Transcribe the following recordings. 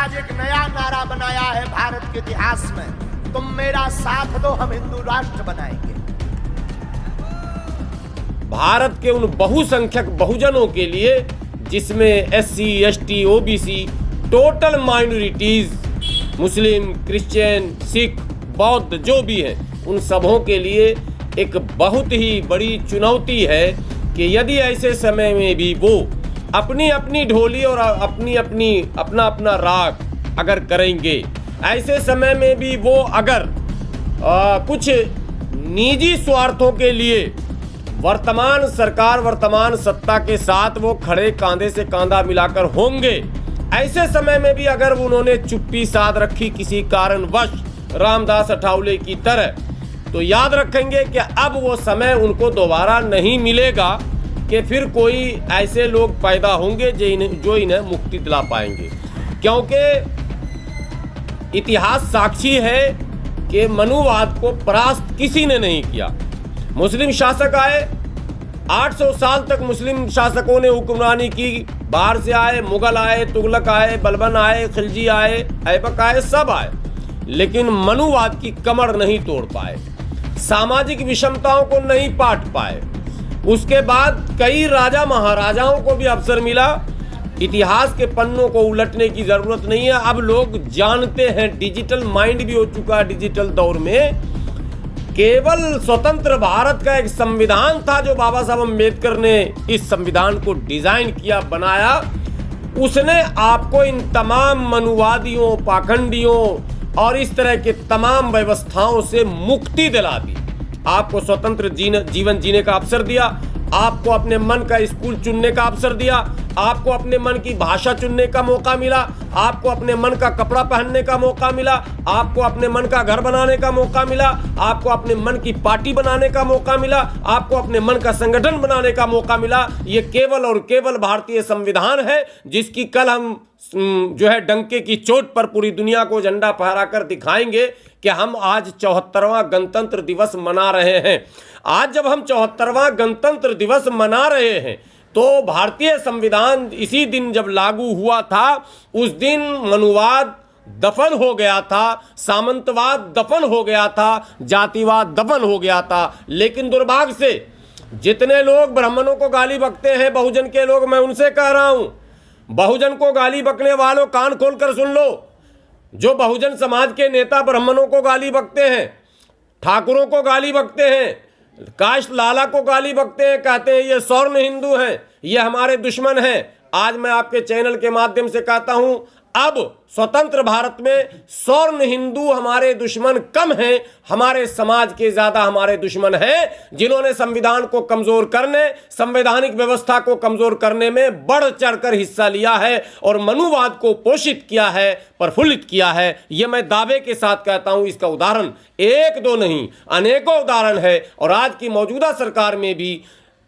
आज एक नया नारा बनाया है भारत के इतिहास में, तुम मेरा साथ दो, हम हिंदू राष्ट्र बनाएंगे। भारत के उन बहुसंख्यक बहुजनों के लिए जिसमें SC, ST, OBC, total minorities, Muslim, Christian, Sikh, बौद्ध जो भी हैं, उन सबों के लिए एक बहुत ही बड़ी चुनौती है कि यदि ऐसे समय में भी वो अपनी अपनी ढोली और अपना अपना राग अगर करेंगे, ऐसे समय में भी वो अगर कुछ निजी स्वार्थों के लिए वर्तमान सरकार, वर्तमान सत्ता के साथ वो खड़े कांधे से कांधा मिलाकर होंगे, ऐसे समय में भी अगर उन्होंने चुप्पी साध रखी किसी कारणवश रामदास अठावले की तरह, तो याद रखेंगे कि अब वो समय उनको दोबारा नहीं मिलेगा कि फिर कोई ऐसे लोग पैदा होंगे जो इन्हें मुक्ति दिला पाएंगे। क्योंकि इतिहास साक्षी है कि मनुवाद को परास्त किसी ने नहीं किया। मुस्लिम शासक आए, 800 साल तक मुस्लिम शासकों ने हुक्मरानी की, बाहर से आए, मुगल आए, तुगलक आए, बलबन आए, खिलजी आए, ऐबक आए, सब आए, लेकिन मनुवाद की कमर नहीं तोड़ पाए, सामाजिक विषमताओं को नहीं पाट पाए। उसके बाद कई राजा महाराजाओं को भी अवसर मिला। इतिहास के पन्नों को उलटने की जरूरत नहीं है, अब लोग जानते हैं, डिजिटल माइंड भी हो चुका है डिजिटल दौर में। केवल स्वतंत्र भारत का एक संविधान था जो बाबा साहब अम्बेडकर ने इस संविधान को डिजाइन किया, बनाया। उसने आपको इन तमाम मनुवादियों, पाखंडियों और इस तरह के तमाम व्यवस्थाओं से मुक्ति दिला दी। आपको स्वतंत्र जीवन जीने का अवसर दिया, आपको अपने मन का स्कूल चुनने का अवसर दिया, आपको अपने मन की भाषा चुनने का मौका मिला, आपको अपने मन का कपड़ा पहनने का मौका मिला, आपको अपने मन का घर बनाने का मौका मिला, आपको अपने मन की पार्टी बनाने का मौका मिला, आपको अपने मन का संगठन बनाने का मौका मिला। ये केवल और केवल भारतीय संविधान है, जिसकी कल हम जो है डंके की चोट पर पूरी दुनिया को झंडा फहराकर दिखाएंगे कि हम आज 74वां गणतंत्र दिवस मना रहे हैं। आज जब हम 74वां गणतंत्र दिवस मना रहे हैं तो भारतीय संविधान इसी दिन जब लागू हुआ था, उस दिन मनुवाद दफन हो गया था, सामंतवाद दफन हो गया था, जातिवाद दफन हो गया था। लेकिन दुर्भाग्य से जितने लोग ब्राह्मणों को गाली बकते हैं, बहुजन के लोग, मैं उनसे कह रहा हूं, बहुजन को गाली बकने वालों कान खोलकर सुन लो। जो बहुजन समाज के नेता ब्राह्मणों को गाली बकते हैं, ठाकुरों को गाली बकते हैं, काश लाला को गाली बकते हैं, कहते हैं ये स्वर्ण हिंदू हैं, ये हमारे दुश्मन हैं, आज मैं आपके चैनल के माध्यम से कहता हूं, अब स्वतंत्र भारत में स्वर्ण हिंदू हमारे दुश्मन कम हैं, हमारे समाज के ज्यादा हमारे दुश्मन हैं, जिन्होंने संविधान को कमजोर करने, संवैधानिक व्यवस्था को कमजोर करने में बढ़ चढ़कर हिस्सा लिया है और मनुवाद को पोषित किया है, प्रफुल्लित किया है। यह मैं दावे के साथ कहता हूं। इसका उदाहरण एक दो नहीं, अनेकों उदाहरण है। और आज की मौजूदा सरकार में भी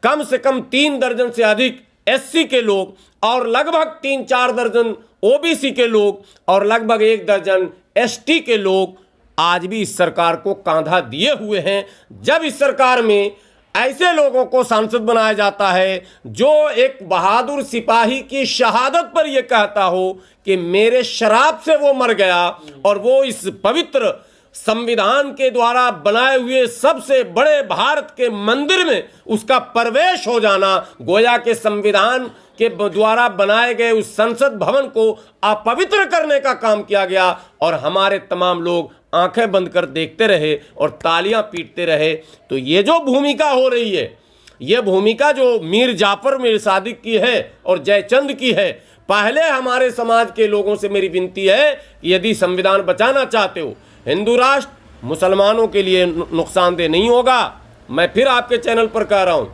कम से कम 3 दर्जन से अधिक SC के लोग और लगभग 3-4 दर्जन OBC के लोग और लगभग 1 दर्जन ST के लोग आज भी इस सरकार को कांधा दिए हुए हैं। जब इस सरकार में ऐसे लोगों को सांसद बनाया जाता है जो एक बहादुर सिपाही की शहादत पर यह कहता हो कि मेरे शराब से वो मर गया, और वो इस पवित्र संविधान के द्वारा बनाए हुए सबसे बड़े भारत के मंदिर में उसका प्रवेश हो जाना, गोया के संविधान के द्वारा बनाए गए उस संसद भवन को अपवित्र करने का काम किया गया, और हमारे तमाम लोग आंखें बंद कर देखते रहे और तालियां पीटते रहे। तो ये जो भूमिका हो रही है, ये भूमिका जो मीर जाफर मीर सादिक की है और जयचंद की है, पहले हमारे समाज के लोगों से मेरी विनती है कि यदि संविधान बचाना चाहते हो, हिंदू राष्ट्र मुसलमानों के लिए नुकसानदेह नहीं होगा। मैं फिर आपके चैनल पर कह रहा हूं,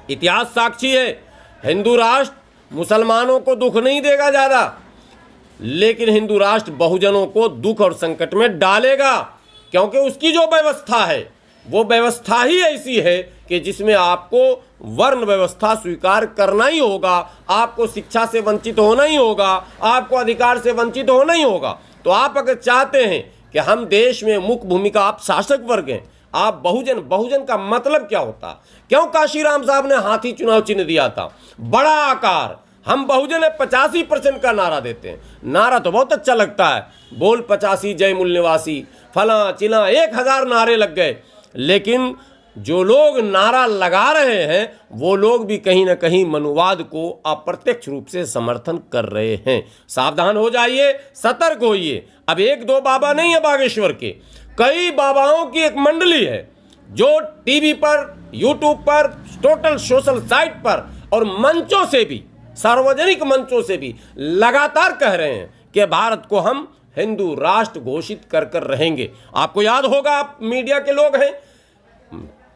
इतिहास साक्षी है, हिंदू राष्ट्र मुसलमानों को दुख नहीं देगा ज्यादा, लेकिन हिंदू राष्ट्र बहुजनों को दुख और संकट में डालेगा, क्योंकि उसकी जो व्यवस्था है वो व्यवस्था ही ऐसी है कि जिसमें आपको वर्ण व्यवस्था स्वीकार करना ही होगा, आपको शिक्षा से वंचित होना ही होगा, आपको अधिकार से वंचित होना ही होगा। तो आप अगर चाहते हैं कि हम देश में मुख्य भूमिका, आप शासक वर्ग हैं, आप बहुजन, बहुजन का मतलब क्या होता? क्यों काशीराम साहब ने हाथी चुनाव चिन्ह दिया था? बड़ा आकार, हम बहुजन 85% का नारा देते हैं। नारा तो बहुत अच्छा लगता है, बोल 85 जय मूल निवासी, फला चिला 1000 नारे लग गए, लेकिन जो लोग नारा लगा रहे हैं वो लोग भी कहीं ना कहीं मनुवाद को अप्रत्यक्ष रूप से समर्थन कर रहे हैं। सावधान हो जाइए, सतर्क होइए। अब 1-2 बाबा नहीं है बागेश्वर के, कई बाबाओं की एक मंडली है जो टीवी पर, यूट्यूब पर, टोटल सोशल साइट पर और मंचों से भी, सार्वजनिक मंचों से भी लगातार कह रहे हैं कि भारत को हम हिंदू राष्ट्र घोषित कर कर रहेंगे। आपको याद होगा, आप मीडिया के लोग हैं,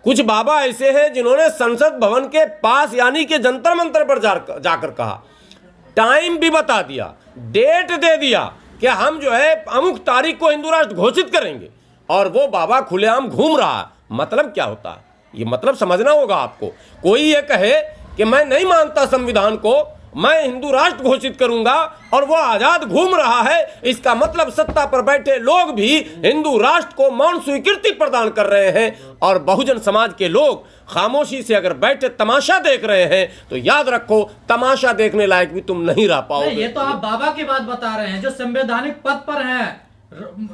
कुछ बाबा ऐसे हैं जिन्होंने संसद भवन के पास यानी कि जंतर मंतर पर जाकर कहा, टाइम भी बता दिया, डेट दे दिया कि हम जो है अमुक तारीख को हिंदू राष्ट्र घोषित करेंगे, और वो बाबा खुलेआम घूम रहा है। मतलब क्या होता है ये? मतलब समझना होगा आपको। कोई ये कहे कि मैं नहीं मानता संविधान को, मैं हिंदू राष्ट्र घोषित करूंगा, और वो आजाद घूम रहा है, इसका मतलब सत्ता पर बैठे लोग भी हिंदू राष्ट्र को मौन स्वीकृति प्रदान कर रहे हैं, और बहुजन समाज के लोग खामोशी से अगर बैठे तमाशा देख रहे हैं तो याद रखो, तमाशा देखने लायक भी तुम नहीं रह पाओगे। ये तो आप बाबा की बात बता रहे हैं जो संवैधानिक पद पर हैं,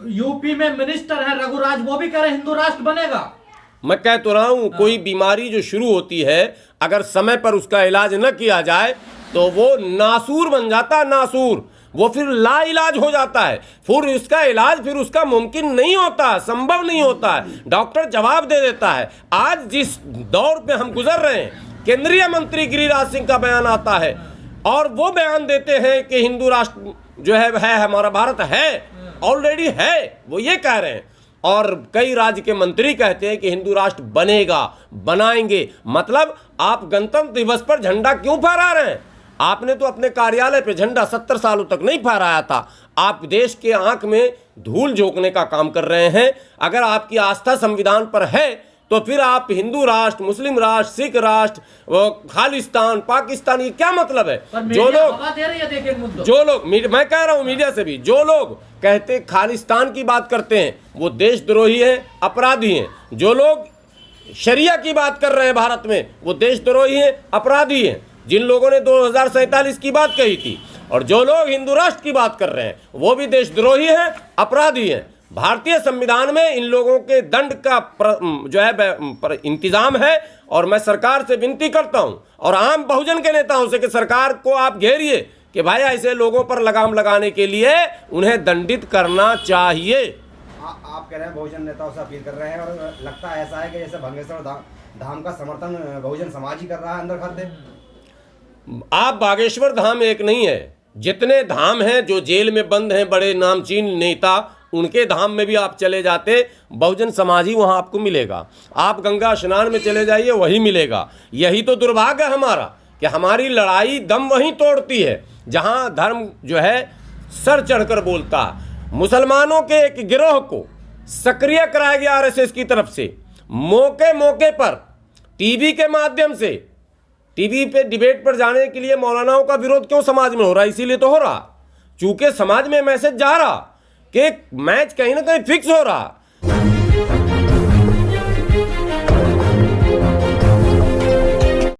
यूपी में मिनिस्टर हैं रघुराज, वो भी कह रहे हैं हिंदू राष्ट्र बनेगा। मैं कह तो रहा हूं, कोई बीमारी जो शुरू होती है अगर समय पर उसका इलाज न किया जाए तो वो नासूर बन जाता है, नासूर, वो फिर लाइलाज हो जाता है, फिर उसका इलाज फिर उसका मुमकिन नहीं होता, संभव नहीं होता है, डॉक्टर जवाब दे देता है। आज जिस दौर पे हम गुजर रहे हैं, केंद्रीय मंत्री गिरिराज सिंह का बयान आता है और वो बयान देते हैं कि हिंदू राष्ट्र जो है हमारा भारत है, ऑलरेडी है, वो ये कह रहे हैं, और कई राज्य के मंत्री कहते हैं कि हिंदू राष्ट्र बनेगा, बनाएंगे। मतलब आप गणतंत्र दिवस पर झंडा क्यों फहरा रहे हैं? आपने तो अपने कार्यालय पे झंडा 70 सालों तक नहीं फहराया था। आप देश के आंख में धूल झोंकने का काम कर रहे हैं। अगर आपकी आस्था संविधान पर है तो फिर आप हिंदू राष्ट्र, मुस्लिम राष्ट्र, सिख राष्ट्र, खालिस्तान, पाकिस्तान, ये क्या मतलब है? जो लोग मैं कह रहा हूं मीडिया से भी, जो लोग कहते खालिस्तान की बात करते हैं वो देशद्रोही हैं, अपराधी हैं। जो लोग शरिया की बात कर रहे हैं भारत में वो देशद्रोही हैं, अपराधी हैं, जिन लोगों ने 2047 की बात कही थी। और जो लोग हिंदू राष्ट्र की बात कर रहे हैं वो भी देशद्रोही हैं, अपराधी हैं। भारतीय संविधान में इन लोगों के दंड का इंतजाम है, और मैं सरकार से विनती करता हूं और आम बहुजन के नेताओं से कि सरकार को आप घेरिए कि भाई ऐसे लोगों पर लगाम लगाने के लिए उन्हें दंडित करना चाहिए। आप कह रहे हैं बहुजन नेताओं से अपील कर रहे हैं, और लगता है ऐसा है कि जैसे भंगेश्वर धाम का समर्थन बहुजन समाज ही कर रहा है अंदर खाते। आप बागेश्वर धाम एक नहीं है, जितने धाम हैं जो जेल में बंद हैं बड़े नामचीन नेता, उनके धाम में भी आप चले जाते बहुजन समाज ही वहाँ आपको मिलेगा। आप गंगा स्नान में चले जाइए वही मिलेगा। यही तो दुर्भाग्य है हमारा कि हमारी लड़ाई दम वहीं तोड़ती है जहाँ धर्म जो है सर चढ़कर बोलता है। मुसलमानों के एक गिरोह को सक्रिय कराया गया आरएसएस की तरफ से, मौके मौके पर टीवी के माध्यम से, टीवी पे डिबेट पर जाने के लिए मौलानाओं का विरोध क्यों समाज में हो रहा है? इसीलिए तो हो रहा, चूंकि समाज में मैसेज जा रहा कि मैच कहीं ना कहीं फिक्स हो रहा